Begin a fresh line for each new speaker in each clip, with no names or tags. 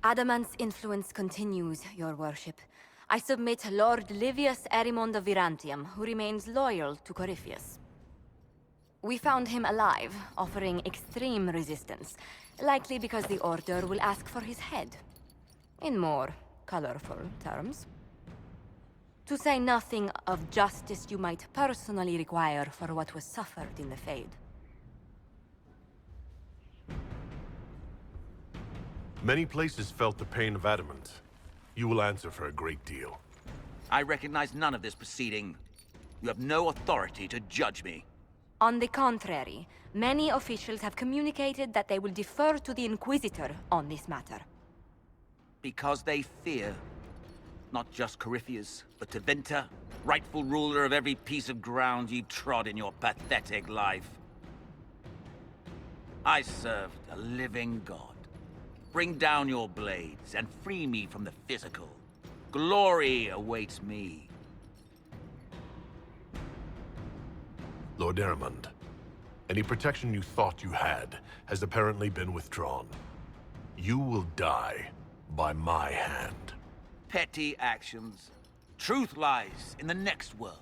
Adamant's influence continues, your worship. I submit Lord Livius Erimond of Virantium, who remains loyal to Corypheus. We found him alive, offering extreme resistance, likely because the Order will ask for his head. In more colorful terms. To say nothing of justice you might personally require for what was suffered in the Fade.
Many places felt the pain of adamant. You will answer for a great deal.
I recognize none of this proceeding. You have no authority to judge me.
On the contrary, many officials have communicated that they will defer to the Inquisitor on this matter.
Because they fear. Not just Corypheus, but Tevinter, rightful ruler of every piece of ground you trod in your pathetic life. I served a living god. Bring down your blades and free me from the physical. Glory awaits me.
Lord Erimond, any protection you thought you had has apparently been withdrawn. You will die by my hand.
Petty actions. Truth lies in the next world.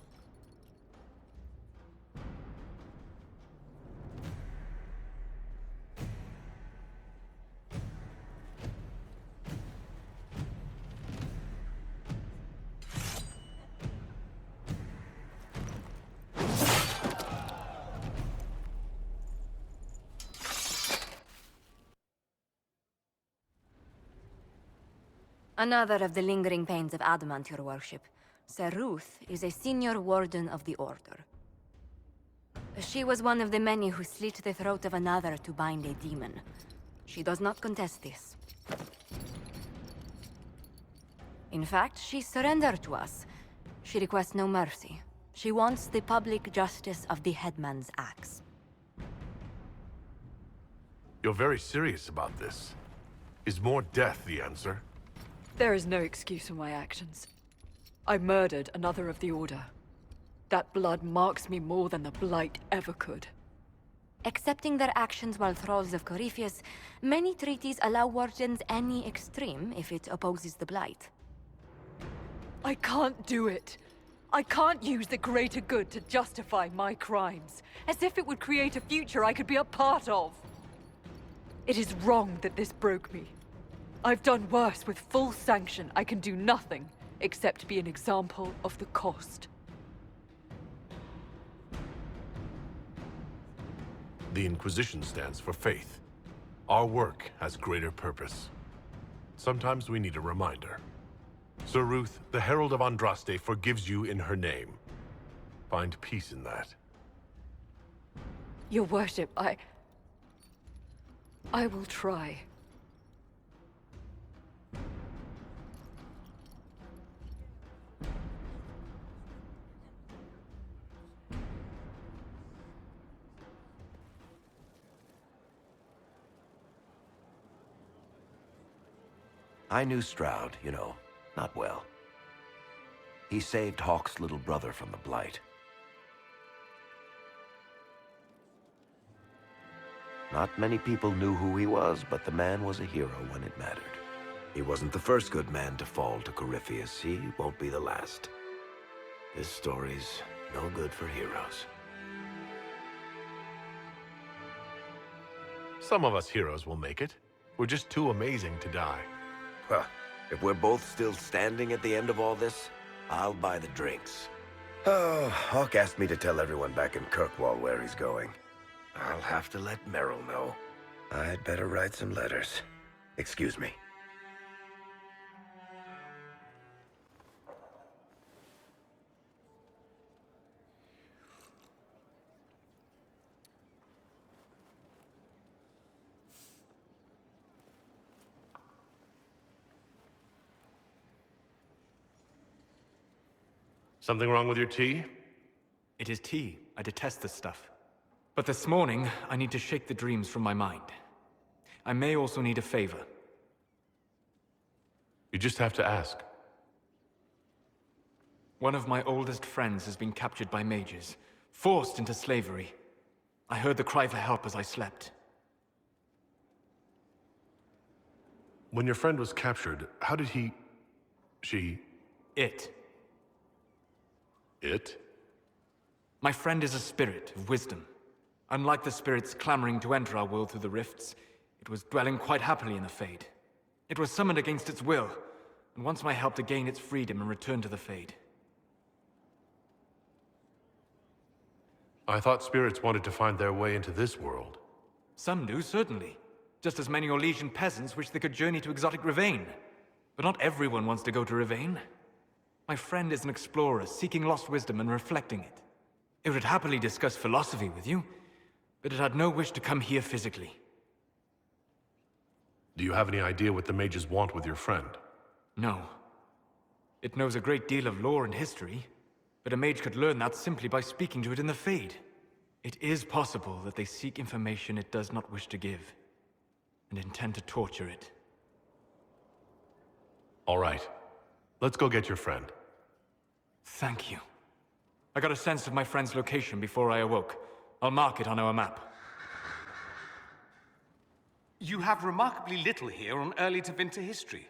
Another of the lingering pains of Adamant, your worship. Sir Ruth is a senior warden of the Order. She was one of the many who slit the throat of another to bind a demon. She does not contest this. In fact, she surrendered to us. She requests no mercy. She wants the public justice of the headman's axe.
You're very serious about this. Is more death the answer?
There is no excuse for my actions. I murdered another of the Order. That blood marks me more than the Blight ever could.
Accepting their actions while thralls of Corypheus, many treaties allow wardens any extreme if it opposes the Blight.
I can't do it. I can't use the greater good to justify my crimes, as if it would create a future I could be a part of. It is wrong that this broke me. I've done worse with full sanction. I can do nothing except be an example of the cost.
The Inquisition stands for faith. Our work has greater purpose. Sometimes we need a reminder. Sir Ruth, the Herald of Andraste, forgives you in her name. Find peace in that.
Your worship, I will try.
I knew Stroud, you know, not well. He saved Hawke's little brother from the Blight. Not many people knew who he was, but the man was a hero when it mattered. He wasn't the first good man to fall to Corypheus. He won't be the last. This story's no good for heroes.
Some of us heroes will make it. We're just too amazing to die.
Well, if we're both still standing at the end of all this, I'll buy the drinks. Oh, Hawke asked me to tell everyone back in Kirkwall where he's going. I'll have to let Merrill know. I'd better write some letters. Excuse me.
Something wrong with your tea?
It is tea. I detest this stuff. But this morning, I need to shake the dreams from my mind. I may also need a favor.
You just have to ask.
One of my oldest friends has been captured by mages, forced into slavery. I heard the cry for help as I slept.
When your friend was captured, how did he... she...
It.
it?
My friend is a spirit of wisdom. Unlike the spirits clamoring to enter our world through the rifts, it was dwelling quite happily in the Fade. It was summoned against its will, and wants my help to gain its freedom and return to the Fade.
I thought spirits wanted to find their way into this world.
Some do, certainly. Just as many Orlesian peasants wish they could journey to exotic Rivain. But not everyone wants to go to Rivain. My friend is an explorer, seeking lost wisdom and reflecting it. It would happily discuss philosophy with you, but it had no wish to come here physically.
Do you have any idea what the mages want with your friend?
No. It knows a great deal of lore and history, but a mage could learn that simply by speaking to it in the Fade. It is possible that they seek information it does not wish to give, and intend to torture it.
All right. Let's go get your friend.
Thank you. I got a sense of my friend's location before I awoke. I'll mark it on our map.
You have remarkably little here on early Tevinter history.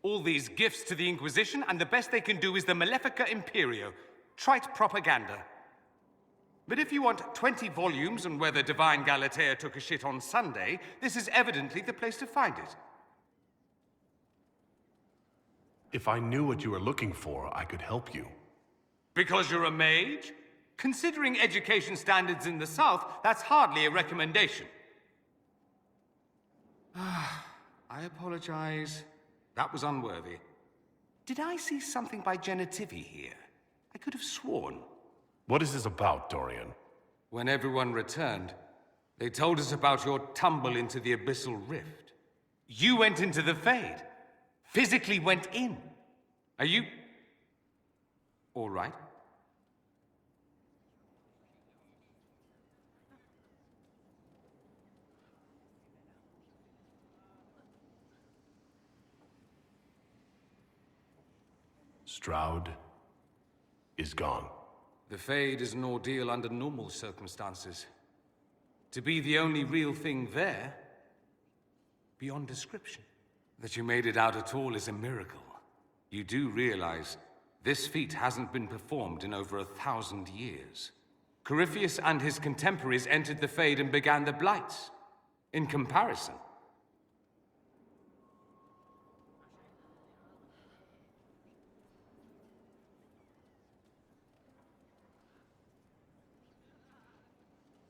All these gifts to the Inquisition, and the best they can do is the Malefica Imperio. Trite propaganda. But if you want 20 volumes on whether Divine Galatea took a shit on Sunday, this is evidently the place to find it.
If I knew what you were looking for, I could help you.
Because you're a mage? Considering education standards in the South, that's hardly a recommendation. I apologize. That was unworthy. Did I see something by Genitivi here? I could have sworn.
What is this about, Dorian?
When everyone returned, they told us about your tumble into the Abyssal Rift. You went into the Fade. Physically went in. Are you... all right?
Stroud is gone.
The Fade is an ordeal under normal circumstances. To be the only real thing there, beyond description. That you made it out at all is a miracle. You do realize this feat hasn't been performed in over 1,000 years. Corypheus and his contemporaries entered the Fade and began the Blights. In comparison,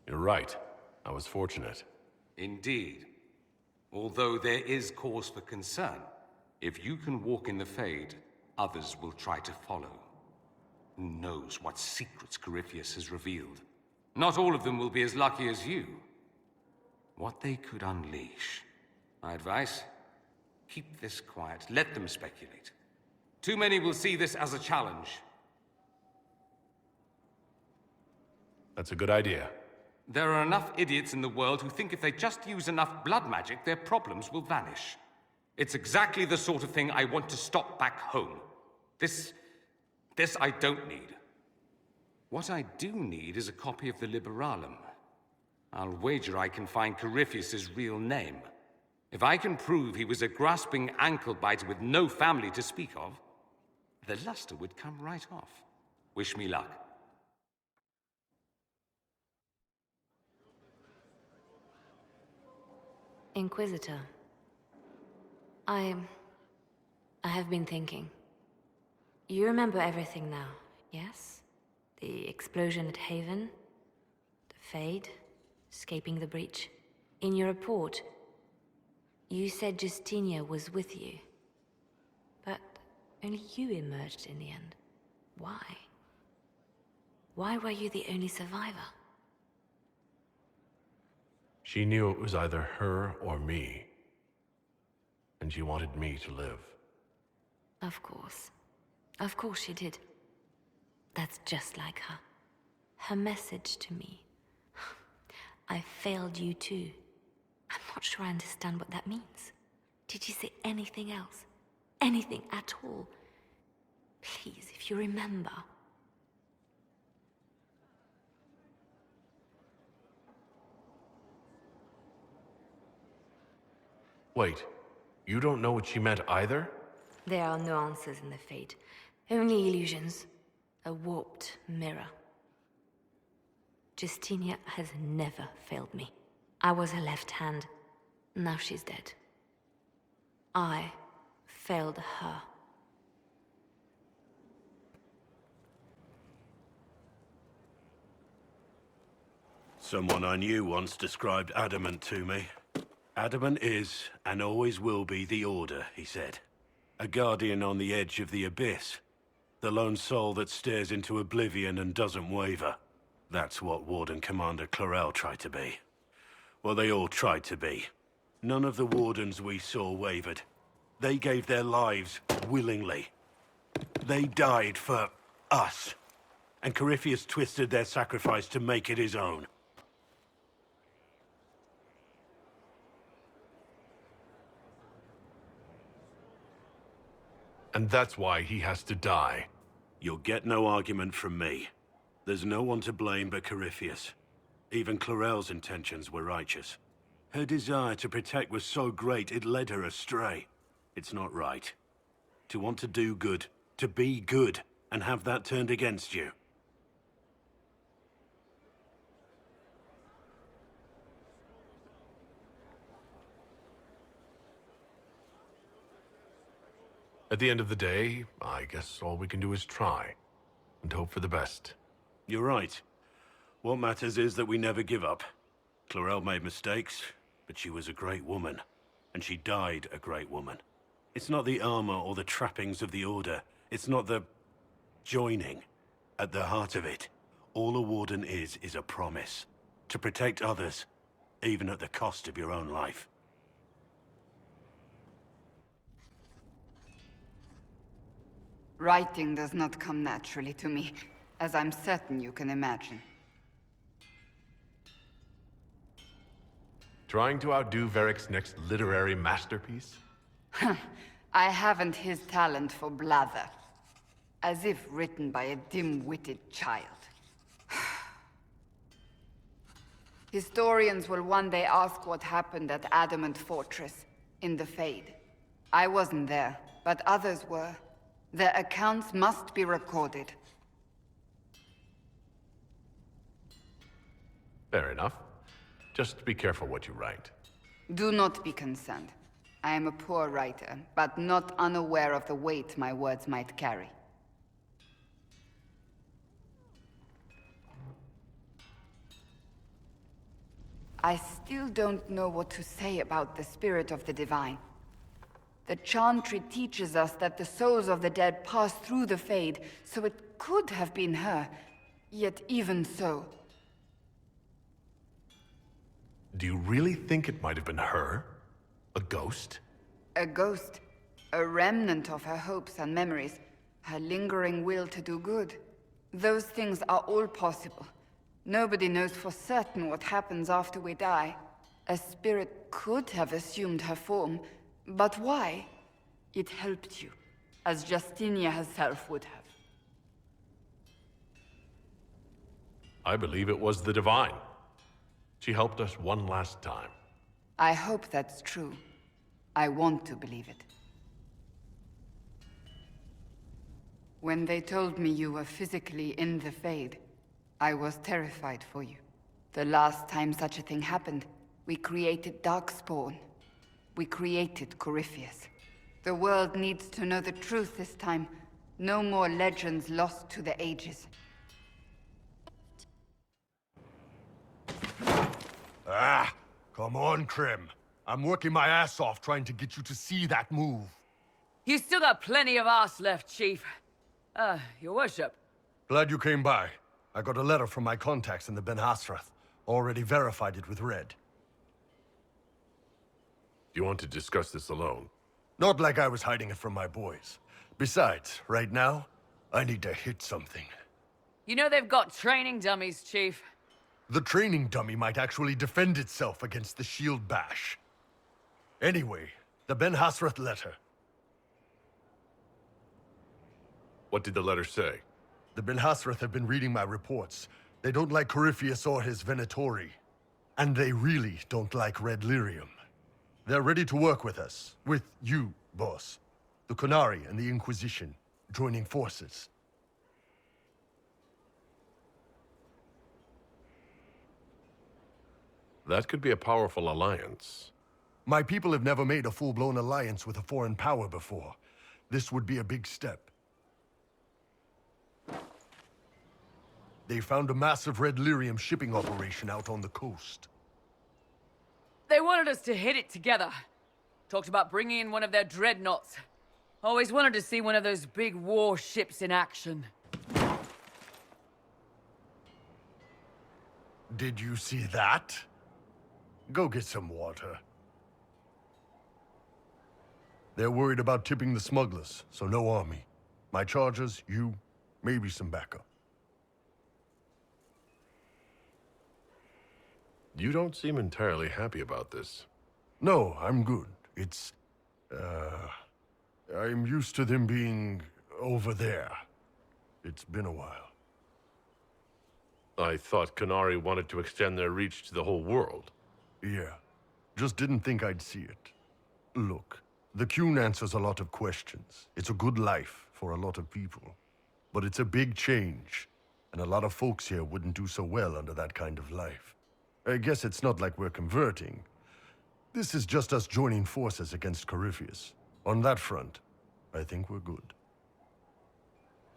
You're right. I was fortunate.
indeed. Although there is cause for concern. If you can walk in the Fade, others will try to follow. Who knows what secrets Corypheus has revealed? Not all of them will be as lucky as you. What they could unleash. My advice? Keep this quiet. Let them speculate. Too many will see this as a challenge.
That's a good idea.
There are enough idiots in the world who think if they just use enough blood magic, their problems will vanish. It's exactly the sort of thing I want to stop back home. This I don't need. What I do need is a copy of the Liberalum. I'll wager I can find Corypheus's real name. If I can prove he was a grasping ankle-biter with no family to speak of, the luster would come right off. Wish me luck.
Inquisitor, I have been thinking. You remember everything now, yes? The explosion at Haven, the Fade, escaping the breach. In your report, you said Justinia was with you. But only you emerged in the end. Why? Why were you the only survivor?
She knew it was either her or me. And she wanted me to live.
Of course. Of course she did. That's just like her. Her message to me. I failed you too. I'm not sure I understand what that means. Did you say anything else? Anything at all? Please, if you remember.
Wait, you don't know what she meant either?
There are no answers in the Fade. Only illusions. A warped mirror. Justinia has never failed me. I was her left hand. Now she's dead. I failed her.
Someone I knew once described Adamant to me. Adamant is, and always will be, the Order, he said. A guardian on the edge of the abyss. The lone soul that stares into oblivion and doesn't waver. That's what Warden Commander Clarel tried to be. Well, they all tried to be. None of the Wardens we saw wavered. They gave their lives willingly. They died for us. And Corypheus twisted their sacrifice to make it his own.
And that's why he has to die.
You'll get no argument from me. There's no one to blame but Corypheus. Even Clarel's intentions were righteous. Her desire to protect was so great it led her astray. It's not right. To want to do good, to be good, and have that turned against you.
At the end of the day, I guess all we can do is try. And hope for the best.
You're right. What matters is that we never give up. Clarel made mistakes, but she was a great woman. And she died a great woman. It's not the armor or the trappings of the Order. It's not the joining. At the heart of it, all a Warden is a promise. To protect others, even at the cost of your own life.
Writing does not come naturally to me, as I'm certain you can imagine.
Trying to outdo Varric's next literary masterpiece?
I haven't his talent for blather. As if written by a dim-witted child. Historians will one day ask what happened at Adamant Fortress, in the Fade. I wasn't there, but others were. Their accounts must be recorded.
Fair enough. Just be careful what you write.
Do not be concerned. I am a poor writer, but not unaware of the weight my words might carry. I still don't know what to say about the spirit of the divine. The Chantry teaches us that the souls of the dead pass through the Fade, so it could have been her. Yet even so...
Do you really think it might have been her? A ghost?
A ghost. A remnant of her hopes and memories. Her lingering will to do good. Those things are all possible. Nobody knows for certain what happens after we die. A spirit could have assumed her form, but why? It helped you, as Justinia herself would have.
I believe it was the Divine. She helped us one last time.
I hope that's true. I want to believe it. When they told me you were physically in the Fade, I was terrified for you. The last time such a thing happened, we created Darkspawn. We created Corypheus. The world needs to know the truth this time. No more legends lost to the ages.
Ah, come on, Krim. I'm working my ass off trying to get you to see that move.
You still got plenty of arse left, Chief. Your worship.
Glad you came by. I got a letter from my contacts in the Ben Hasrath. Already verified it with Red.
Do you want to discuss this alone?
Not like I was hiding it from my boys. Besides, right now, I need to hit something.
You know they've got training dummies, Chief.
The training dummy might actually defend itself against the shield bash. Anyway, the Ben Hasrath letter.
What did the letter say?
The Ben Hasrath have been reading my reports. They don't like Corypheus or his Venatori. And they really don't like Red Lyrium. They're ready to work with us. With you, boss. The Qunari and the Inquisition, joining forces.
That could be a powerful alliance.
My people have never made a full-blown alliance with a foreign power before. This would be a big step. They found a massive red lyrium shipping operation out on the coast.
They wanted us to hit it together. Talked about bringing in one of their dreadnoughts. Always wanted to see one of those big warships in action.
Did you see that? Go get some water. They're worried about tipping the smugglers, so no army. My charges, you, maybe some backup.
You don't seem entirely happy about this.
No, I'm good. It's... I'm used to them being over there. It's been a while.
I thought Qunari wanted to extend their reach to the whole world.
Yeah. Just didn't think I'd see it. Look, the Qun answers a lot of questions. It's a good life for a lot of people. But it's a big change, and a lot of folks here wouldn't do so well under that kind of life. I guess it's not like we're converting. This is just us joining forces against Corypheus. On that front, I think we're good.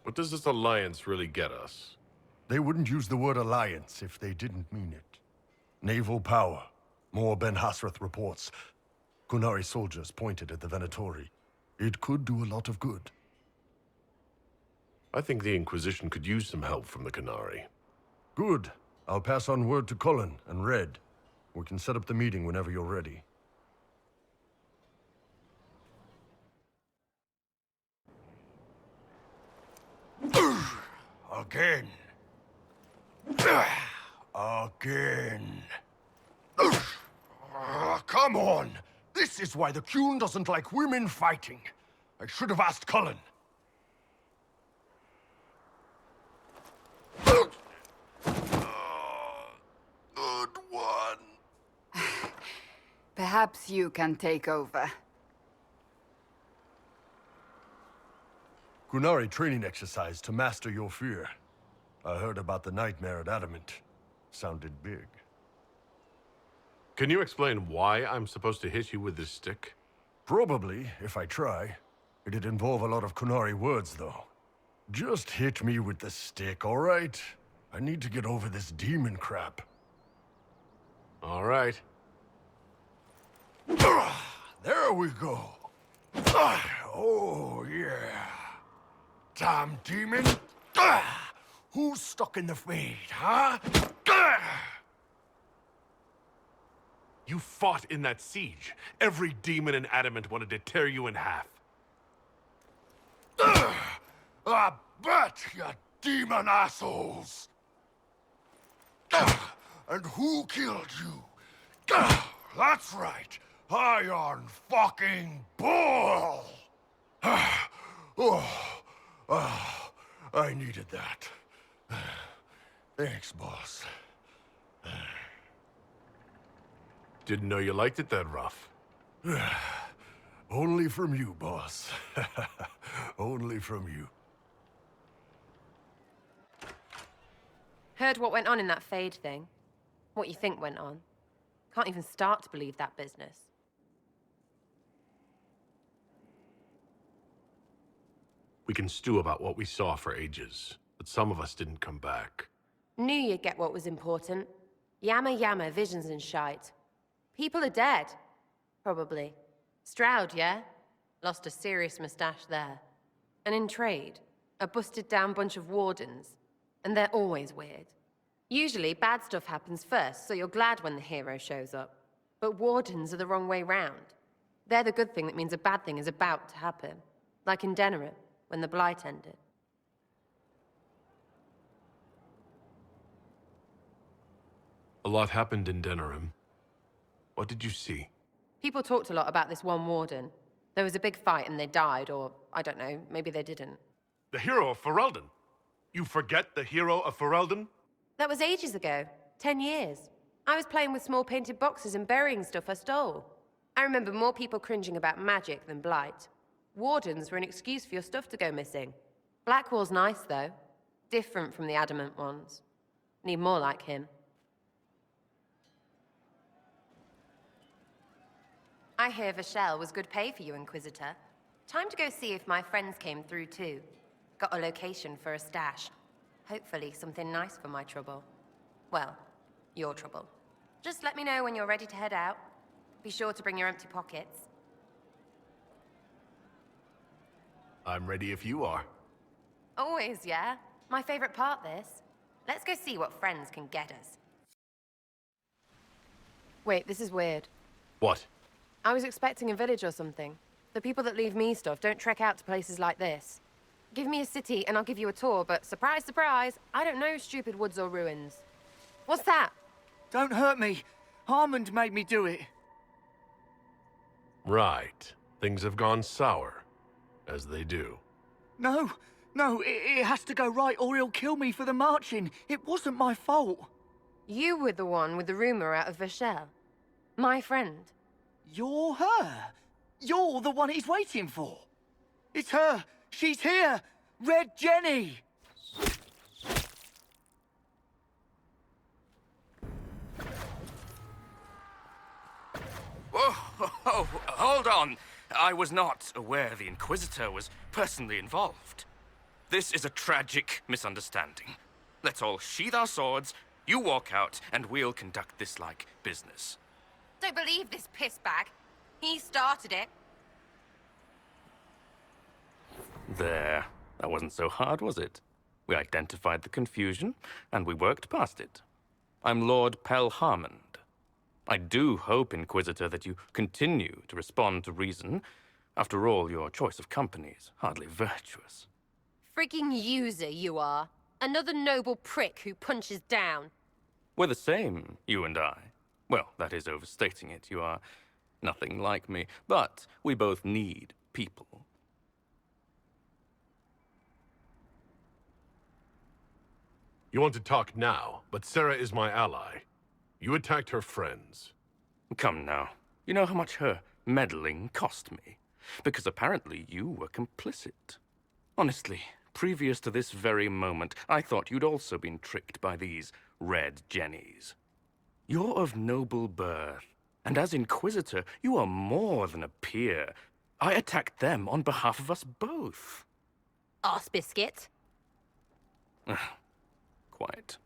What does this alliance really get us?
They wouldn't use the word alliance if they didn't mean it. Naval power. More Ben Hasrath reports. Qunari soldiers pointed at the Venatori. It could do a lot of good.
I think the Inquisition could use some help from the Qunari.
Good. I'll pass on word to Cullen and Red. We can set up the meeting whenever you're ready. Again. Again. Come on! This is why the Qun doesn't like women fighting. I should have asked Cullen. Good one.
Perhaps you can take over.
Qunari training exercise to master your fear. I heard about the nightmare at Adamant. Sounded big.
Can you explain why I'm supposed to hit you with this stick?
Probably, if I try. It'd involve a lot of Qunari words, though. Just hit me with the stick, all right? I need to get over this demon crap.
All right.
There we go. Oh, yeah. Damn demon. Who's stuck in the fade, huh?
You fought in that siege. Every demon in Adamant wanted to tear you in half.
I bet, you demon assholes! And who killed you? That's right, Iron fucking Bull! I needed that. Thanks, boss.
Didn't know you liked it that rough.
Only from you, boss. Only from you.
Heard what went on in that Fade thing. What you think went on. Can't even start to believe that business.
We can stew about what we saw for ages, but some of us didn't come back.
Knew you'd get what was important. Yamma, visions and shite. People are dead. Probably. Stroud, yeah? Lost a serious mustache there. And in trade, a busted down bunch of wardens. And they're always weird. Usually, bad stuff happens first, so you're glad when the hero shows up. But wardens are the wrong way round. They're the good thing that means a bad thing is about to happen. Like in Denerim, when the Blight ended.
A lot happened in Denerim. What did you see?
People talked a lot about this one warden. There was a big fight and they died, or, I don't know, maybe they didn't.
The hero of Ferelden. You forget the hero of Ferelden?
That was ages ago. 10 years. I was playing with small painted boxes and burying stuff I stole. I remember more people cringing about magic than blight. Wardens were an excuse for your stuff to go missing. Blackwall's nice, though. Different from the adamant ones. Need more like him. I hear Vashel was good pay for you, Inquisitor. Time to go see if my friends came through, too. Got a location for a stash. Hopefully something nice for my trouble. Well, your trouble. Just let me know when you're ready to head out. Be sure to bring your empty pockets.
I'm ready if you are.
Always, yeah? My favorite part, this. Let's go see what friends can get us. Wait, this is weird.
What?
I was expecting a village or something. The people that leave me stuff don't trek out to places like this. Give me a city and I'll give you a tour, but surprise, surprise, I don't know stupid woods or ruins. What's that?
Don't hurt me. Harmond made me do it.
Right. Things have gone sour. As they do.
No, it has to go right or he'll kill me for the marching. It wasn't my fault.
You were the one with the rumor out of Vashel. My friend.
You're her. You're the one he's waiting for. It's her. She's here. Red Jenny.
Oh, hold on. I was not aware the Inquisitor was personally involved. This is a tragic misunderstanding. Let's all sheath our swords, you walk out, and we'll conduct this like business.
Don't believe this pissbag. He started it.
There. That wasn't so hard, was it? We identified the confusion, and we worked past it. I'm Lord Pel Harmond. I do hope, Inquisitor, that you continue to respond to reason. After all, your choice of company is hardly virtuous.
Freaking user, you are. Another noble prick who punches down.
We're the same, you and I. Well, that is overstating it. You are nothing like me. But we both need people.
You want to talk now, but Sarah is my ally. You attacked her friends.
Come now. You know how much her meddling cost me. Because apparently you were complicit. Honestly, previous to this very moment, I thought you'd also been tricked by these red jennies. You're of noble birth, and as Inquisitor, you are more than a peer. I attacked them on behalf of us both.
Arse biscuit.
Quite.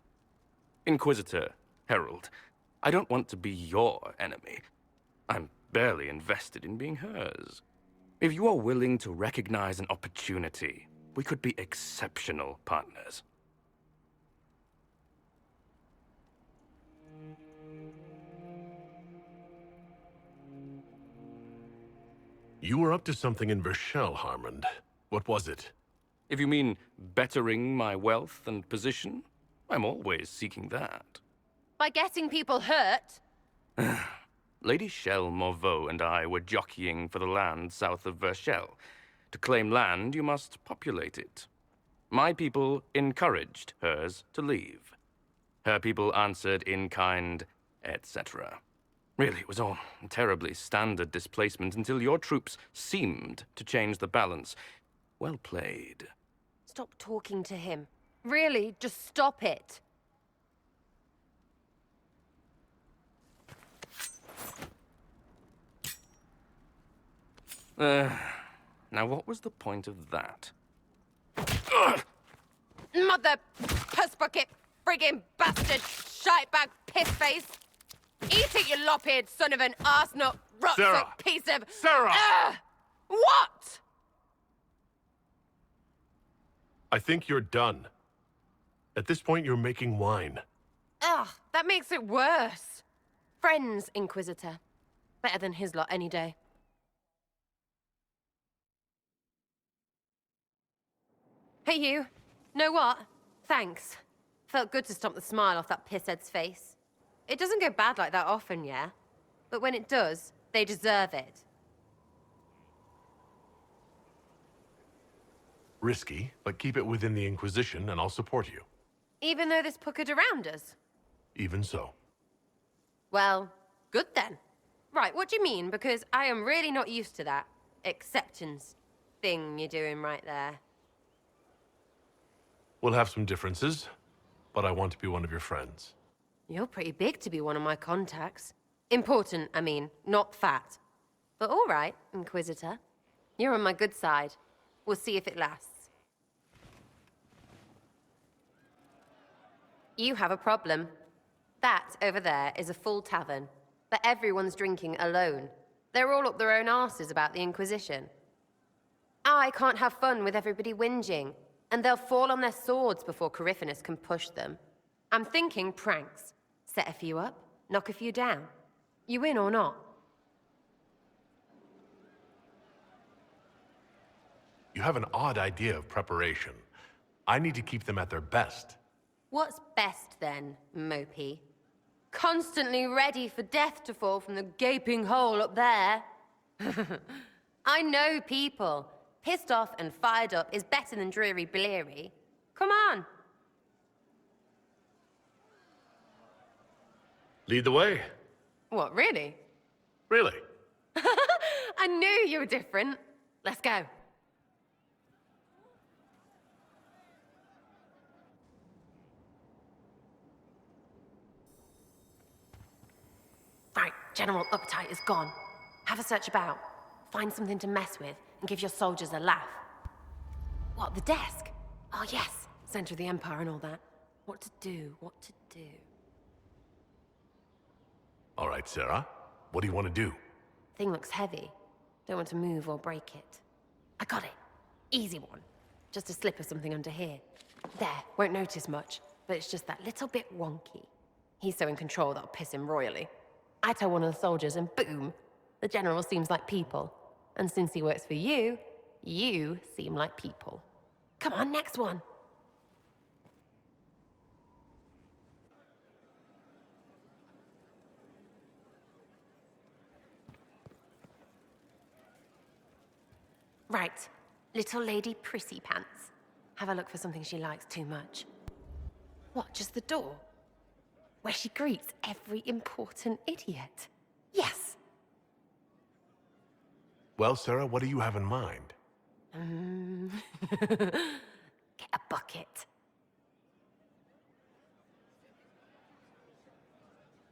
Inquisitor, Herald, I don't want to be your enemy. I'm barely invested in being hers. If you are willing to recognize an opportunity, we could be exceptional partners.
You were up to something in Vashel, Harmond. What was it?
If you mean bettering my wealth and position, I'm always seeking that.
By getting people hurt?
Lady Shell Morveau and I were jockeying for the land south of Vashel. To claim land, you must populate it. My people encouraged hers to leave. Her people answered in kind, etc. Really, it was all terribly standard displacement until your troops seemed to change the balance. Well played.
Stop talking to him. Really, just stop it.
Now what was the point of that?
Mother puss bucket, friggin' bastard, shitebag pissface. Eat it, you lop-eared son of an arsenut,
Sarah!
rucksack piece of...
Sarah!
What?
I think you're done. At this point, you're making wine.
Ugh, that makes it worse. Friends, Inquisitor. Better than his lot any day. Hey, you. Know what? Thanks. Felt good to stomp the smile off that pisshead's face. It doesn't go bad like that often, yeah? But when it does, they deserve it.
Risky, but keep it within the Inquisition and I'll support you.
Even though this puckered around us?
Even so.
Well, good then. Right, what do you mean? Because I am really not used to that acceptance thing you're doing right there.
We'll have some differences, but I want to be one of your friends.
You're pretty big to be one of my contacts. Important, I mean, not fat. But all right, Inquisitor. You're on my good side. We'll see if it lasts. You have a problem. That over there is a full tavern, but everyone's drinking alone. They're all up their own arses about the Inquisition. I can't have fun with everybody whinging, and they'll fall on their swords before Corypheus can push them. I'm thinking pranks. Set a few up, knock a few down. You in or not?
You have an odd idea of preparation. I need to keep them at their best.
What's best then, Mopey? Constantly ready for death to fall from the gaping hole up there. I know people. Pissed off and fired up is better than dreary bleary. Come on.
Lead the way.
What, really?
Really?
I knew you were different. Let's go. Right, General Uptight is gone. Have a search about. Find something to mess with and give your soldiers a laugh. What, the desk? Oh yes, center of the Empire and all that. What to do, what to do.
All right, Sarah. What do you want to do?
Thing looks heavy. Don't want to move or break it. I got it. Easy one. Just a slip of something under here. There, won't notice much, but it's just that little bit wonky. He's so in control that'll piss him royally. I tell one of the soldiers and boom, the general seems like people. And since he works for you, you seem like people. Come on, next one. Right, little lady Prissy Pants. Have a look for something she likes too much. What, just the door? Where she greets every important idiot. Yes!
Well, Sarah, what do you have in mind?
Get a bucket.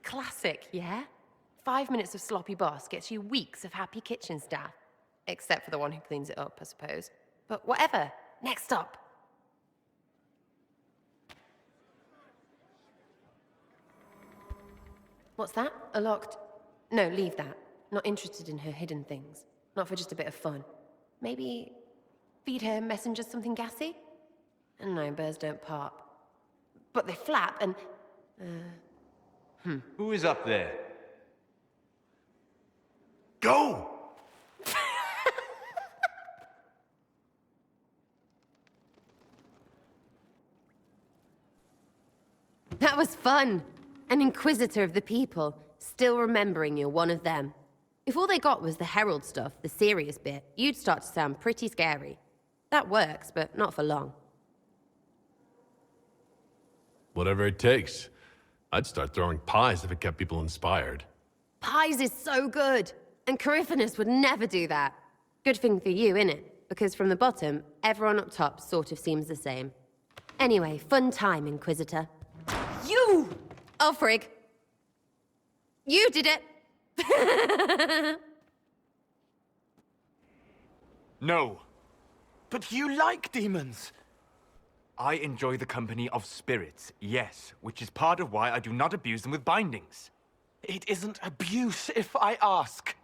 Classic, yeah? 5 minutes of sloppy boss gets you weeks of happy kitchen staff. Except for the one who cleans it up, I suppose. But whatever. Next up. What's that? A locked... No, leave that. Not interested in her hidden things. Not for just a bit of fun. Maybe feed her messengers something gassy? No, birds don't pop. But they flap and...
Who is up there?
Go!
That was fun. An inquisitor of the people, still remembering you're one of them. If all they got was the herald stuff, the serious bit, you'd start to sound pretty scary. That works, but not for long.
Whatever it takes. I'd start throwing pies if it kept people inspired.
Pies is so good, and Corypheus would never do that. Good thing for you, innit? Because from the bottom, everyone up top sort of seems the same. Anyway, fun time, Inquisitor. You! Oh, frig. You did it!
No.
But you like demons.
I enjoy the company of spirits, yes, which is part of why I do not abuse them with bindings.
It isn't abuse, if I ask.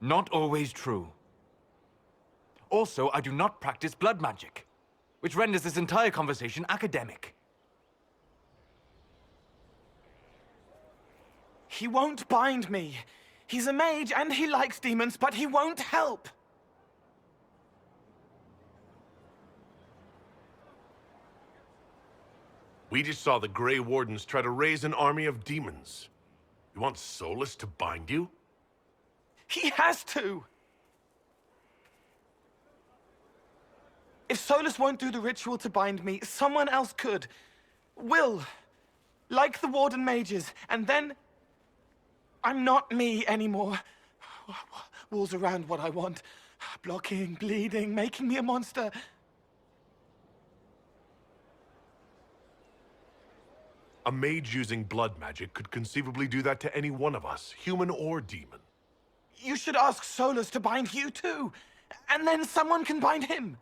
Not always true. Also, I do not practice blood magic, which renders this entire conversation academic.
He won't bind me. He's a mage and he likes demons, but he won't help.
We just saw the Grey Wardens try to raise an army of demons. You want Solus to bind you?
He has to! If Solus won't do the ritual to bind me, someone else could. Will. Like the Warden mages, and then... I'm not me anymore. Walls around what I want. Blocking, bleeding, making me a monster.
A mage using blood magic could conceivably do that to any one of us, human or demon.
You should ask Solus to bind you too. And then someone can bind him.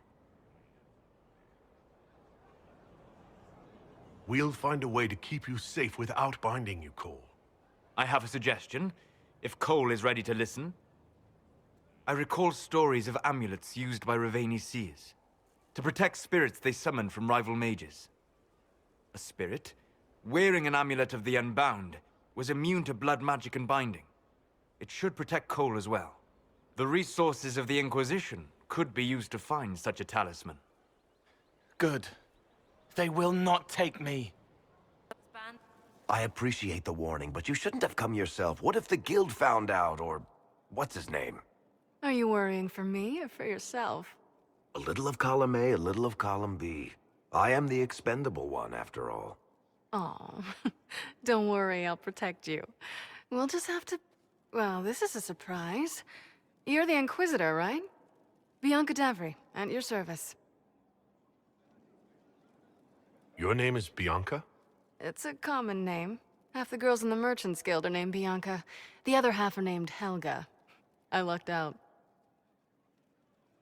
We'll find a way to keep you safe without binding you, Cole.
I have a suggestion, if Cole is ready to listen. I recall stories of amulets used by Raveni seers to protect spirits they summon from rival mages. A spirit, wearing an amulet of the Unbound, was immune to blood magic and binding. It should protect Cole as well. The resources of the Inquisition could be used to find such a talisman.
Good. They will not take me.
I appreciate the warning, but you shouldn't have come yourself. What if the guild found out, or what's his name?
Are you worrying for me or for yourself?
A little of column A, a little of column B. I am the expendable one, after all.
Oh, don't worry, I'll protect you. We'll just have to... Well, this is a surprise. You're the Inquisitor, right? Bianca Davry, at your service.
Your name is Bianca?
It's a common name. Half the girls in the Merchants Guild are named Bianca. The other half are named Helga. I lucked out.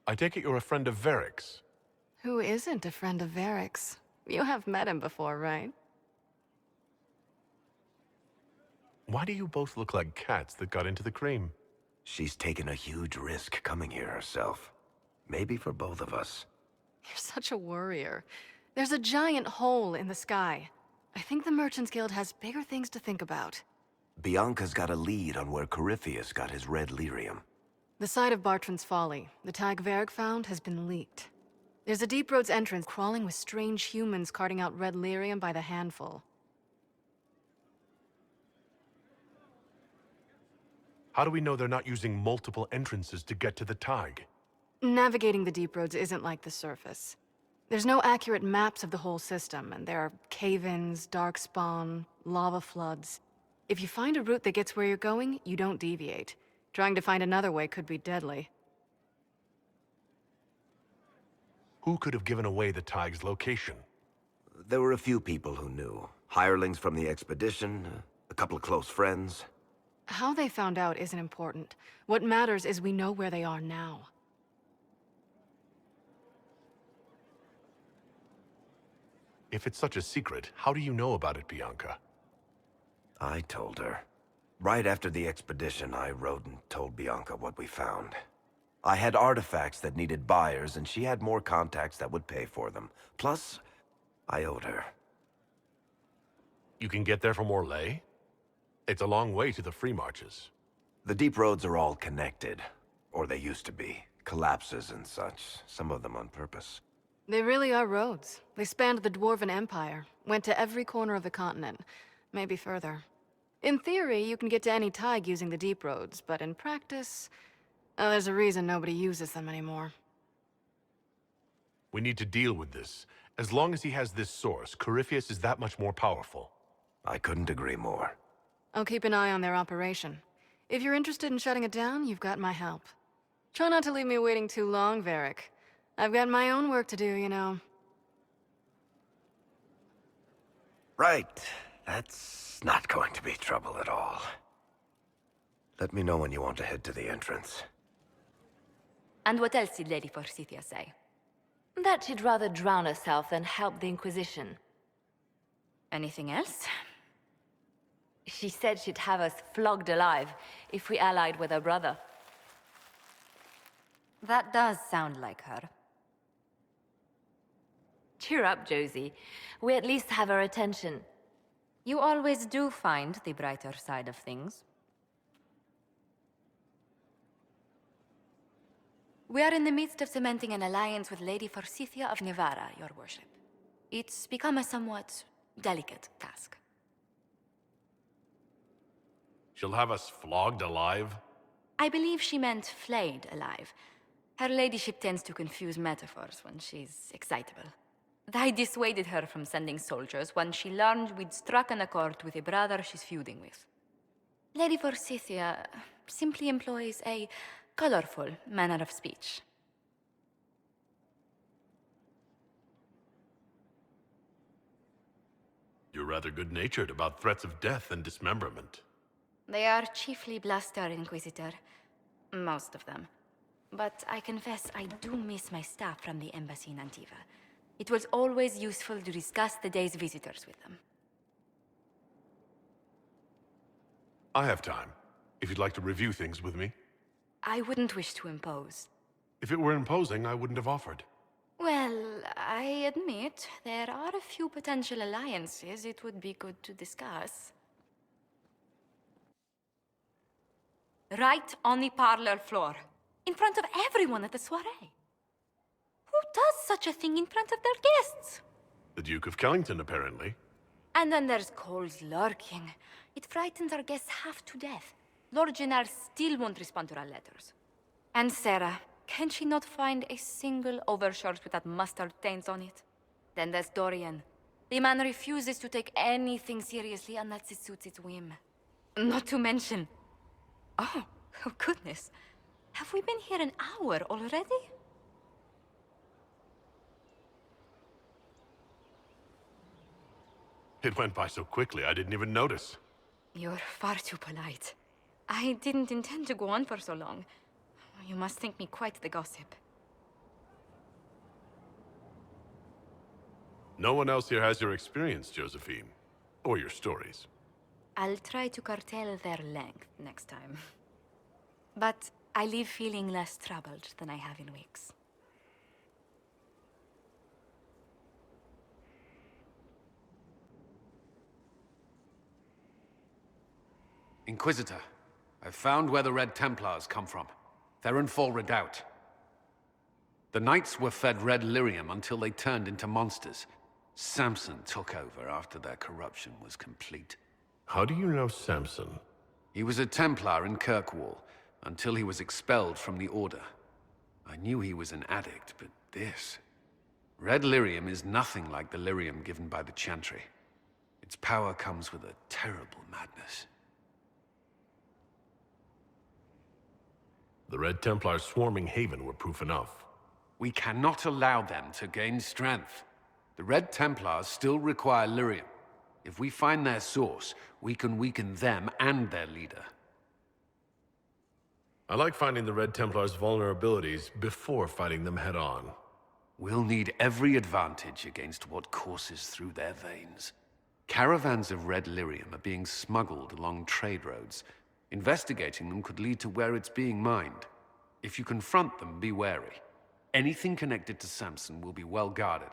I take it you're a friend of Varric's.
Who isn't a friend of Varric's? You have met him before, right?
Why do you both look like cats that got into the cream?
She's taken a huge risk coming here herself. Maybe for both of us.
You're such a worrier. There's a giant hole in the sky. I think the Merchants Guild has bigger things to think about.
Bianca's got a lead on where Corypheus got his red lyrium.
The site of Bartran's Folly, the tag Varric found, has been leaked. There's a Deep Roads entrance crawling with strange humans carting out red lyrium by the handful.
How do we know they're not using multiple entrances to get to the Tig?
Navigating the Deep Roads isn't like the surface. There's no accurate maps of the whole system, and there are cave-ins, darkspawn, lava floods. If you find a route that gets where you're going, you don't deviate. Trying to find another way could be deadly.
Who could have given away the Tig's location?
There were a few people who knew. Hirelings from the expedition, a couple of close friends.
How they found out isn't important. What matters is we know where they are now.
If it's such a secret, how do you know about it, Bianca?
I told her. Right after the expedition, I wrote and told Bianca what we found. I had artifacts that needed buyers, and she had more contacts that would pay for them. Plus, I owed her.
You can get there from Orlais? It's a long way to the Free Marches.
The deep roads are all connected. Or they used to be. Collapses and such, some of them on purpose.
They really are roads. They spanned the Dwarven Empire, went to every corner of the continent, maybe further. In theory, you can get to any Tig using the deep roads, but in practice, there's a reason nobody uses them anymore.
We need to deal with this. As long as he has this source, Corypheus is that much more powerful.
I couldn't agree more.
I'll keep an eye on their operation. If you're interested in shutting it down, you've got my help. Try not to leave me waiting too long, Varric. I've got my own work to do, you know.
Right. That's not going to be trouble at all. Let me know when you want to head to the entrance.
And what else did Lady Forsythia say?
That she'd rather drown herself than help the Inquisition.
Anything else?
She said she'd have us flogged alive if we allied with her brother.
That does sound like her.
Cheer up, Josie. We at least have her attention.
You always do find the brighter side of things. We are in the midst of cementing an alliance with Lady Forsythia of Nivara, your worship. It's become a somewhat delicate task.
She'll have us flogged alive?
I believe she meant flayed alive. Her ladyship tends to confuse metaphors when she's excitable. I dissuaded her from sending soldiers when she learned we'd struck an accord with a brother she's feuding with. Lady Forsythia simply employs a colorful manner of speech.
You're rather good-natured about threats of death and dismemberment.
They are chiefly bluster, Inquisitor. Most of them. But I confess I do miss my staff from the embassy in Antiva. It was always useful to discuss the day's visitors with them.
I have time, if you'd like to review things with me.
I wouldn't wish to impose.
If it were imposing, I wouldn't have offered.
Well, I admit there are a few potential alliances it would be good to discuss. Right on the parlor floor, in front of everyone at the soiree. Who does such a thing in front of their guests?
The Duke of Kellington, apparently.
And then there's Cole's lurking. It frightens our guests half to death. Lord Gennard still won't respond to our letters. And Sarah, can she not find a single overshirt with that mustard stains on it? Then there's Dorian. The man refuses to take anything seriously unless it suits its whim. Not to mention... Oh goodness. Have we been here an hour already?
It went by so quickly, I didn't even notice.
You're far too polite. I didn't intend to go on for so long. You must think me quite the gossip.
No one else here has your experience, Josephine. Or your stories.
I'll try to curtail their length next time. But I leave feeling less troubled than I have in weeks.
Inquisitor, I've found where the Red Templars come from. Therenfall Redoubt. The Knights were fed red lyrium until they turned into monsters. Samson took over after their corruption was complete.
How do you know Samson?
He was a Templar in Kirkwall, until he was expelled from the Order. I knew he was an addict, but this... Red lyrium is nothing like the lyrium given by the Chantry. Its power comes with a terrible madness.
The Red Templars swarming Haven were proof enough.
We cannot allow them to gain strength. The Red Templars still require lyrium. If we find their source, we can weaken them and their leader.
I like finding the Red Templars' vulnerabilities before fighting them head-on.
We'll need every advantage against what courses through their veins. Caravans of red lyrium are being smuggled along trade roads. Investigating them could lead to where it's being mined. If you confront them, be wary. Anything connected to Samson will be well guarded.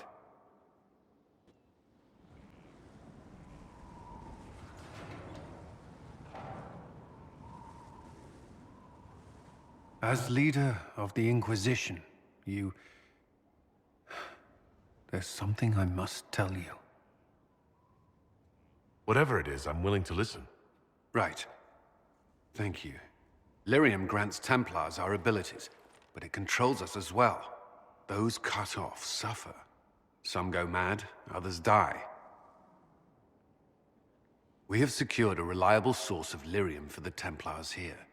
As leader of the Inquisition, there's something I must tell you.
Whatever it is, I'm willing to listen.
Right. Thank you. Lyrium grants Templars our abilities, but it controls us as well. Those cut off suffer. Some go mad, others die. We have secured a reliable source of lyrium for the Templars here.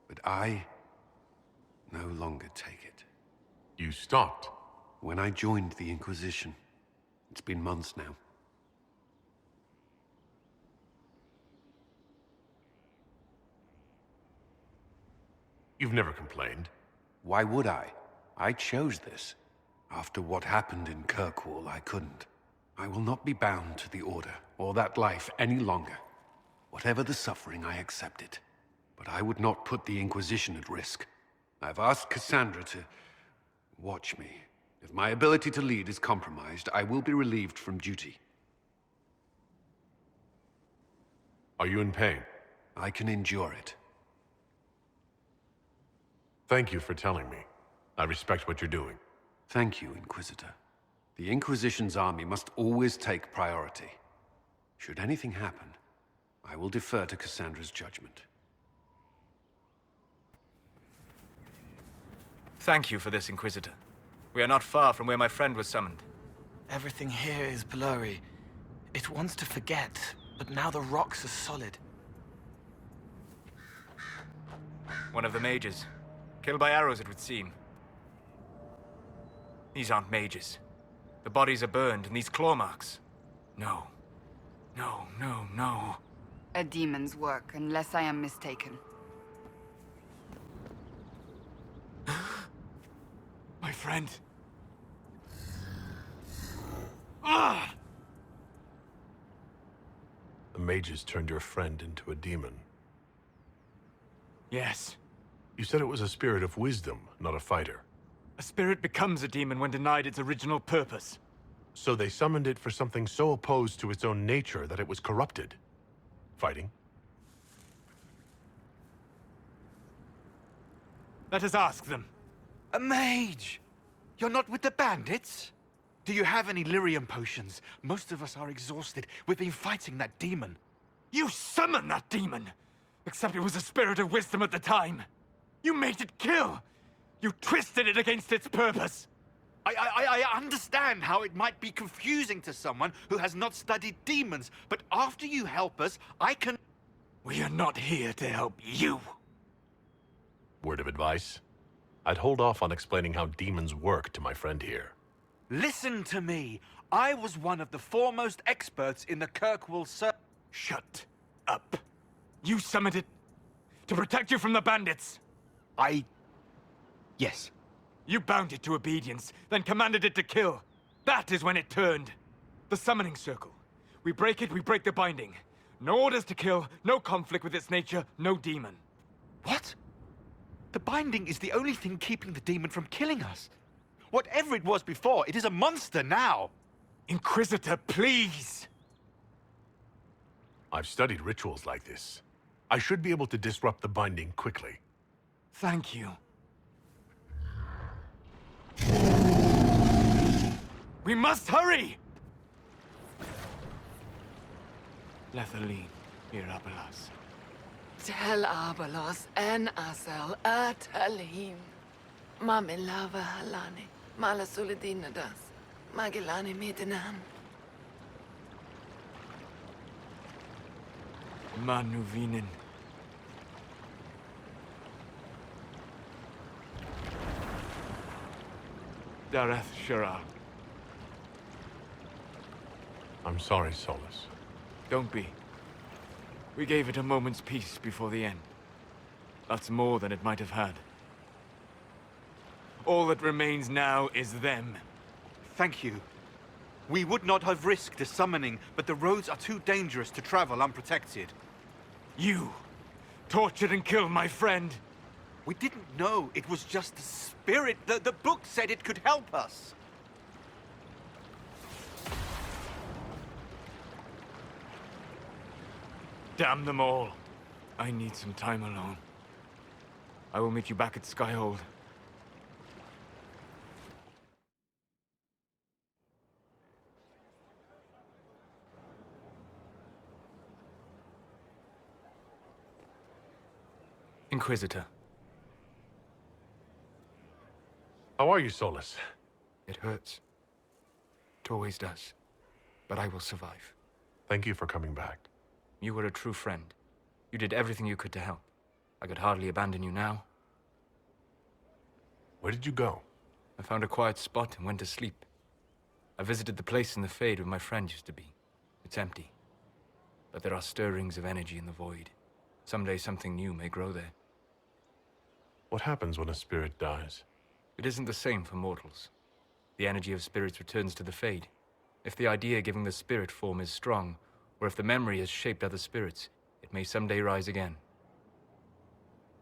But I no longer take it.
You stopped?
When I joined the Inquisition. It's been months now.
You've never complained.
Why would I? I chose this. After what happened in Kirkwall, I couldn't. I will not be bound to the Order, or that life any longer. Whatever the suffering, I accept it. But I would not put the Inquisition at risk. I've asked Cassandra to watch me. If my ability to lead is compromised, I will be relieved from duty.
Are you in pain?
I can endure it.
Thank you for telling me. I respect what you're doing.
Thank you, Inquisitor. The Inquisition's army must always take priority. Should anything happen, I will defer to Cassandra's judgment.
Thank you for this, Inquisitor. We are not far from where my friend was summoned.
Everything here is blurry. It wants to forget, but now the rocks are solid.
One of the mages. Killed by arrows, it would seem. These aren't mages. The bodies are burned, and these claw marks. No. No, no, no.
A demon's work, unless I am mistaken.
My friend. Ah!
The mages turned your friend into a demon.
Yes.
You said it was a spirit of wisdom, not a fighter.
A spirit becomes a demon when denied its original purpose.
So they summoned it for something so opposed to its own nature that it was corrupted. Fighting?
Let us ask them.
A mage! You're not with the bandits? Do you have any lyrium potions? Most of us are exhausted. We've been fighting that demon.
You summoned that demon! Except it was a spirit of wisdom at the time. You made it kill! You twisted it against its purpose!
I understand how it might be confusing to someone who has not studied demons, but after you help us, I can...
We are not here to help you.
Word of advice? I'd hold off on explaining how demons work to my friend here.
Listen to me. I was one of the foremost experts in the Kirkwall
Shut up. You summoned it to protect you from the bandits.
Yes.
You bound it to obedience, then commanded it to kill. That is when it turned. The summoning circle. We break it, we break the binding. No orders to kill, no conflict with its nature, no demon.
What? The binding is the only thing keeping the demon from killing us. Whatever it was before, it is a monster now.
Inquisitor, please!
I've studied rituals like this. I should be able to disrupt the binding quickly.
Thank you. We must hurry! Lethaline, Mirabelas.
Tel Abalos en Asel Atalim. Mamilava Halani. Malasuladinadas. Magilani Midinan.
Manuvinen. Dareth Shiral.
I'm sorry, Solus.
Don't be. We gave it a moment's peace before the end. That's more than it might have had. All that remains now is them.
Thank you. We would not have risked a summoning, but the roads are too dangerous to travel unprotected.
You tortured and killed my friend.
We didn't know it was just a spirit. The book said it could help us.
Damn them all. I need some time alone. I will meet you back at Skyhold. Inquisitor.
How are you, Solus?
It hurts. It always does. But I will survive.
Thank you for coming back.
You were a true friend. You did everything you could to help. I could hardly abandon you now.
Where did you go?
I found a quiet spot and went to sleep. I visited the place in the Fade where my friend used to be. It's empty. But there are stirrings of energy in the void. Someday something new may grow there.
What happens when a spirit dies?
It isn't the same for mortals. The energy of spirits returns to the Fade. If the idea giving the spirit form is strong, or if the memory has shaped other spirits, it may someday rise again.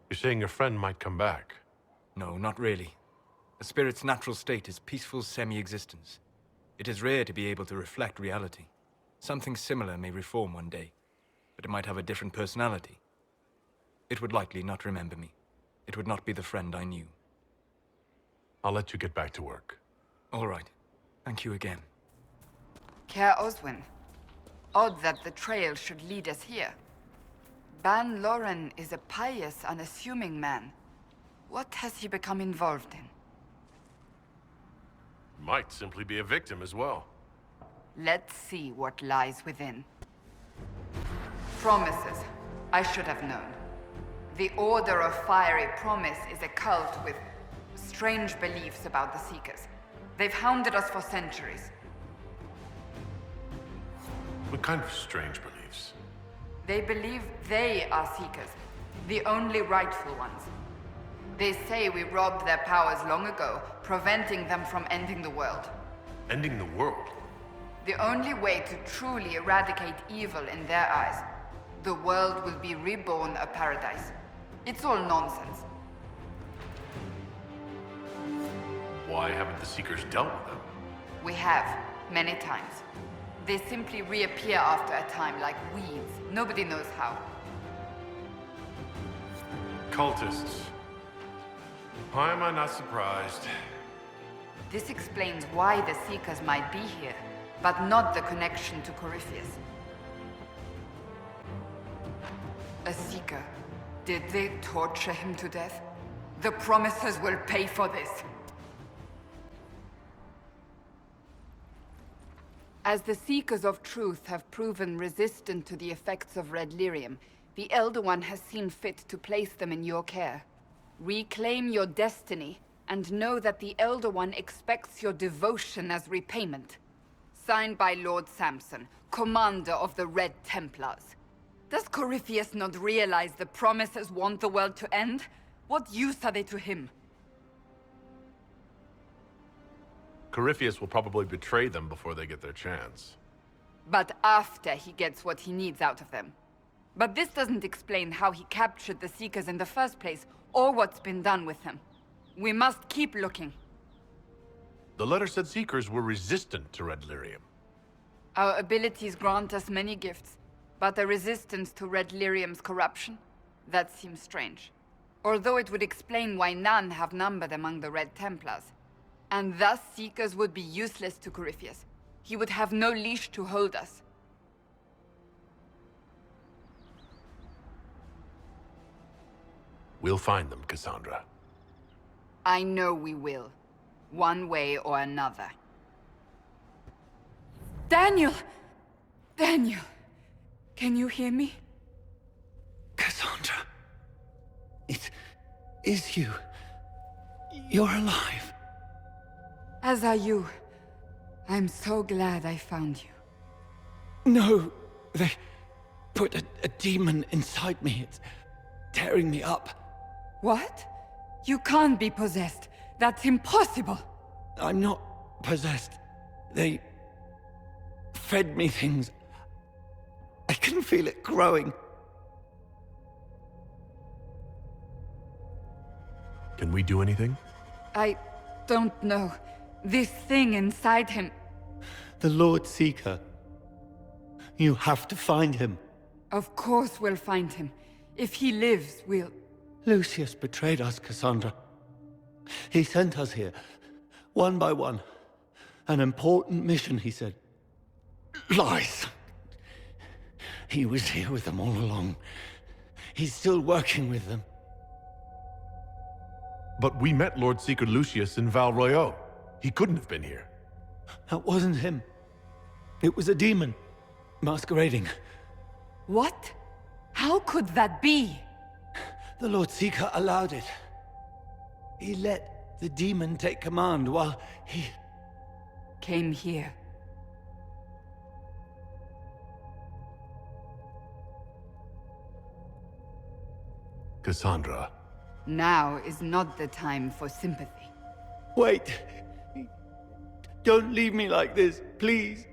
You're saying your friend might come back?
No, not really. A spirit's natural state is peaceful semi-existence. It is rare to be able to reflect reality. Something similar may reform one day, but it might have a different personality. It would likely not remember me. It would not be the friend I knew.
I'll let you get back to work.
All right. Thank you again.
Care Oswin. Odd that the trail should lead us here. Ban Loren is a pious, unassuming man. What has he become involved in?
Might simply be a victim as well.
Let's see what lies within. Promises. I should have known. The Order of Fiery Promise is a cult with strange beliefs about the Seekers. They've hounded us for centuries.
What kind of strange beliefs?
They believe they are Seekers, the only rightful ones. They say we robbed their powers long ago, preventing them from ending the world.
Ending the world?
The only way to truly eradicate evil in their eyes, the world will be reborn a paradise. It's all nonsense.
Why haven't the Seekers dealt with them?
We have, many times. They simply reappear after a time like weeds. Nobody knows how.
Cultists. Why am I not surprised?
This explains why the Seekers might be here, but not the connection to Corypheus. A Seeker. Did they torture him to death? The Promisers will pay for this. As the Seekers of Truth have proven resistant to the effects of red lyrium, the Elder One has seen fit to place them in your care. Reclaim your destiny, and know that the Elder One expects your devotion as repayment. Signed by Lord Samson, Commander of the Red Templars. Does Corypheus not realize the Promisers want the world to end? What use are they to him?
Corypheus will probably betray them before they get their chance.
But after he gets what he needs out of them. But this doesn't explain how he captured the Seekers in the first place, or what's been done with them. We must keep looking.
The letter said Seekers were resistant to red lyrium.
Our abilities grant us many gifts, but a resistance to red lyrium's corruption? That seems strange. Although it would explain why none have numbered among the Red Templars. And thus Seekers would be useless to Corypheus. He would have no leash to hold us.
We'll find them, Cassandra.
I know we will. One way or another. Daniel! Daniel! Can you hear me?
Cassandra. It is you. You're alive.
As are you. I'm so glad I found you.
No, they put a demon inside me. It's tearing me up.
What? You can't be possessed. That's impossible.
I'm not possessed. They fed me things. I can feel it growing.
Can we do anything?
I don't know. This thing inside him...
The Lord Seeker. You have to find him.
Of course we'll find him. If he lives, we'll...
Lucius betrayed us, Cassandra. He sent us here, one by one. An important mission, he said. Lies! He was here with them all along. He's still working with them.
But we met Lord Seeker Lucius in Val Royeaux. He couldn't have been here.
That wasn't him. It was a demon, masquerading.
What? How could that be?
The Lord Seeker allowed it. He let the demon take command while he...
came here.
Cassandra.
Now is not the time for sympathy.
Wait! Don't leave me like this, please.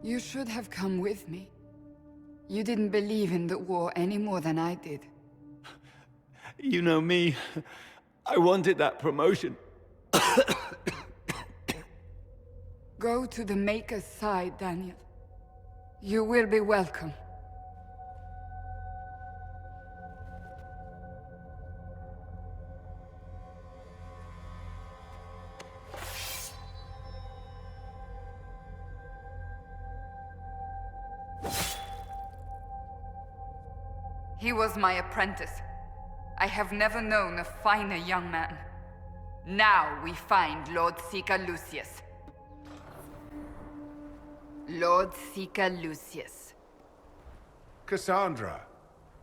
You should have come with me. You didn't believe in the war any more than I did.
You know me. I wanted that promotion.
Go to the Maker's side, Daniel. You will be welcome. He was my apprentice. I have never known a finer young man. Now we find Lord Seeker Lucius. Lord Seeker Lucius.
Cassandra,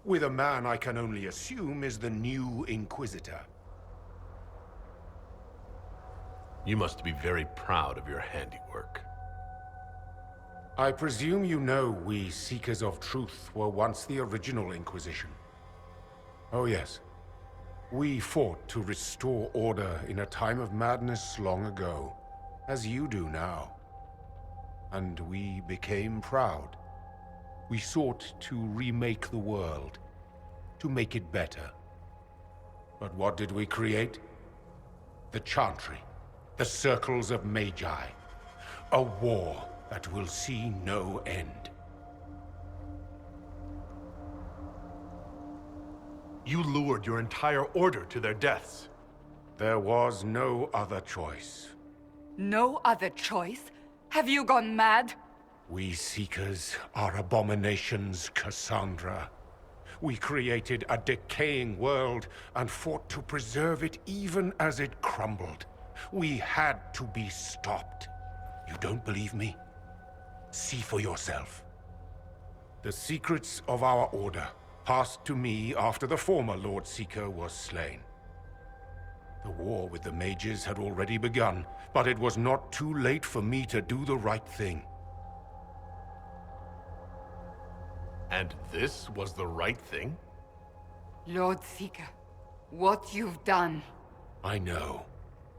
with a man I can only assume is the new Inquisitor.
You must be very proud of your handiwork.
I presume you know we Seekers of Truth were once the original Inquisition. Oh yes. We fought to restore order in a time of madness long ago, as you do now. And we became proud. We sought to remake the world, to make it better. But what did we create? The Chantry, the Circles of Magi. A war that will see no end.
You lured your entire order to their deaths.
There was no other choice.
No other choice? Have you gone mad?
We Seekers are abominations, Cassandra. We created a decaying world and fought to preserve it even as it crumbled. We had to be stopped. You don't believe me? See for yourself. The secrets of our order passed to me after the former Lord Seeker was slain. The war with the mages had already begun, but it was not too late for me to do the right thing.
And this was the right thing?
Lord Seeker, what you've done.
I know.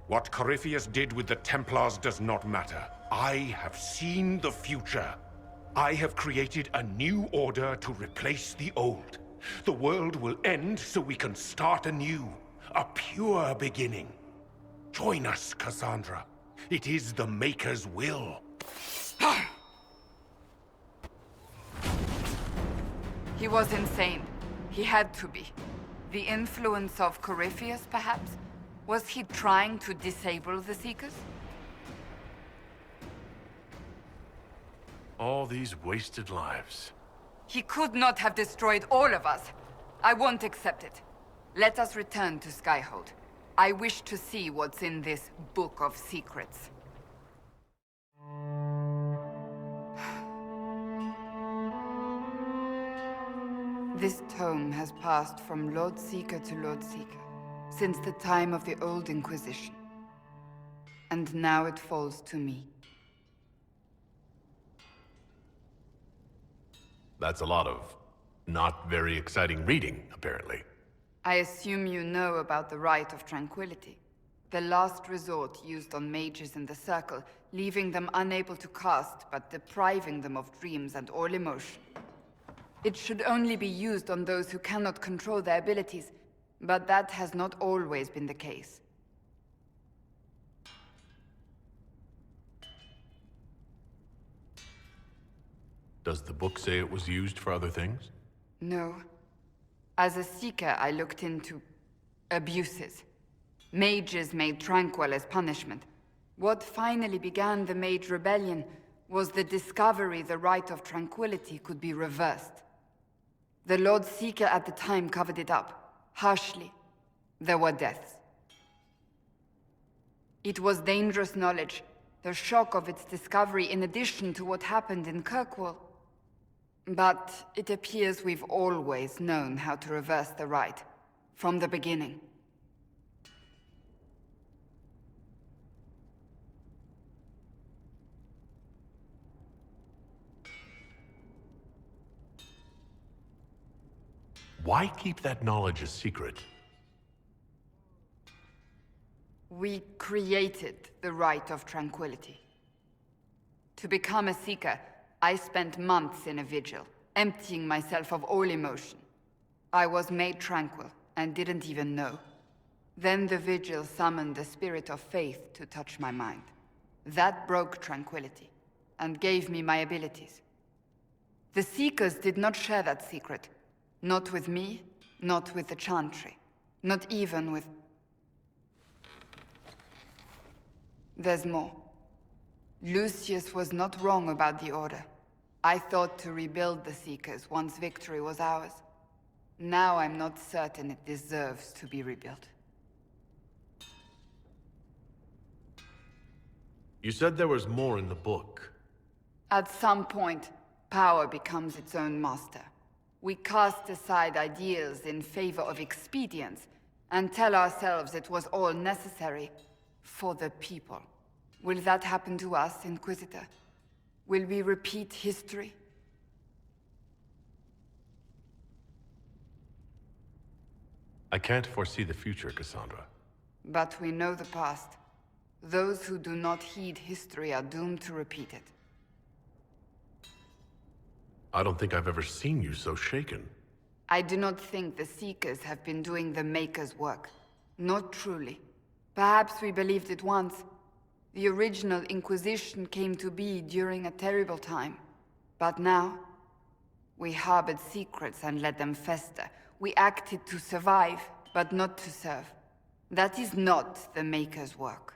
What Corypheus did with the Templars does not matter. I have seen the future. I have created a new order to replace the old. The world will end so we can start anew. A pure beginning. Join us, Cassandra. It is the Maker's will.
He was insane. He had to be. The influence of Corypheus, perhaps? Was he trying to disable the Seekers?
All these wasted lives.
He could not have destroyed all of us. I won't accept it. Let us return to Skyhold. I wish to see what's in this Book of Secrets. This tome has passed from Lord Seeker to Lord Seeker, since the time of the Old Inquisition. And now it falls to me.
That's a lot of not very exciting reading, apparently.
I assume you know about the Rite of Tranquility. The last resort used on mages in the Circle, leaving them unable to cast, but depriving them of dreams and all emotion. It should only be used on those who cannot control their abilities, but that has not always been the case.
Does the book say it was used for other things?
No. As a Seeker, I looked into abuses. Mages made Tranquil as punishment. What finally began the Mage Rebellion was the discovery the Rite of Tranquility could be reversed. The Lord Seeker at the time covered it up, harshly. There were deaths. It was dangerous knowledge, the shock of its discovery in addition to what happened in Kirkwall. But it appears we've always known how to reverse the rite, from the beginning.
Why keep that knowledge a secret?
We created the Rite of Tranquility. To become a Seeker, I spent months in a vigil, emptying myself of all emotion. I was made tranquil, and didn't even know. Then the vigil summoned the spirit of faith to touch my mind. That broke tranquility, and gave me my abilities. The Seekers did not share that secret. Not with me, not with the Chantry, not even with... There's more. Lucius was not wrong about the Order. I thought to rebuild the Seekers once victory was ours. Now I'm not certain it deserves to be rebuilt.
You said there was more in the book.
At some point, power becomes its own master. We cast aside ideals in favor of expedience, and tell ourselves it was all necessary for the people. Will that happen to us, Inquisitor? Will we repeat history?
I can't foresee the future, Cassandra.
But we know the past. Those who do not heed history are doomed to repeat it.
I don't think I've ever seen you so shaken.
I do not think the Seekers have been doing the Maker's work. Not truly. Perhaps we believed it once. The original Inquisition came to be during a terrible time. But now, we harbored secrets and let them fester. We acted to survive, but not to serve. That is not the Maker's work.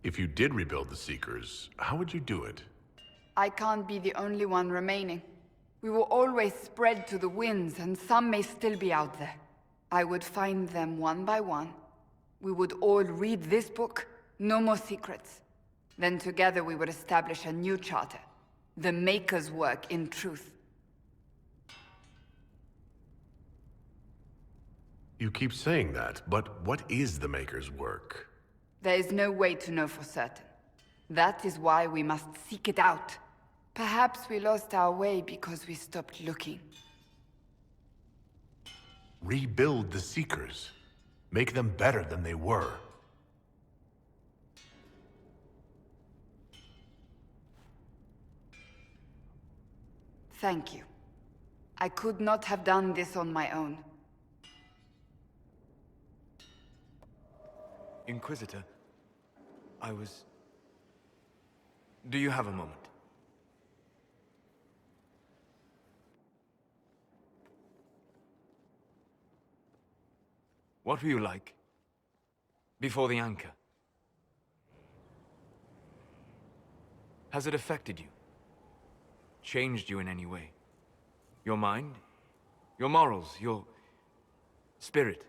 If you did rebuild the Seekers, how would you do it?
I can't be the only one remaining. We will always spread to the winds, and some may still be out there. I would find them one by one. We would all read this book, no more secrets. Then together we would establish a new charter. The Maker's work in truth.
You keep saying that, but what is the Maker's work?
There is no way to know for certain. That is why we must seek it out. Perhaps we lost our way because we stopped looking.
Rebuild the Seekers. Make them better than they were.
Thank you. I could not have done this on my own.
Inquisitor, Do you have a moment? What were you like before the anchor? Has it affected you? Changed you in any way? Your mind? Your morals? Your spirit?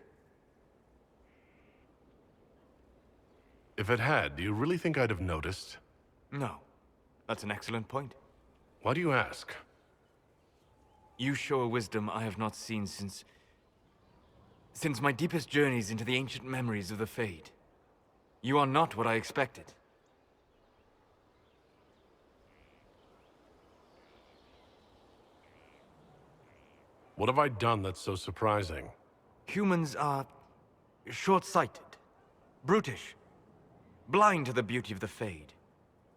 If it had, do you really think I'd have noticed?
No. That's an excellent point.
Why do you ask?
You show a wisdom I have not seen since my deepest journeys into the ancient memories of the Fade. You are not what I expected.
What have I done that's so surprising?
Humans are short-sighted, brutish, blind to the beauty of the Fade.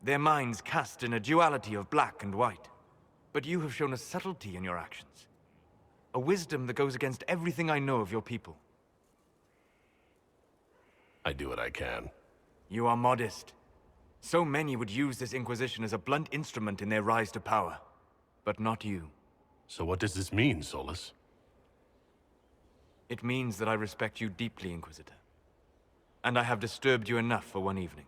Their minds cast in a duality of black and white. But you have shown a subtlety in your actions. A wisdom that goes against everything I know of your people.
I do what I can.
You are modest. So many would use this Inquisition as a blunt instrument in their rise to power. But not you.
So what does this mean, Solus?
It means that I respect you deeply, Inquisitor. And I have disturbed you enough for one evening.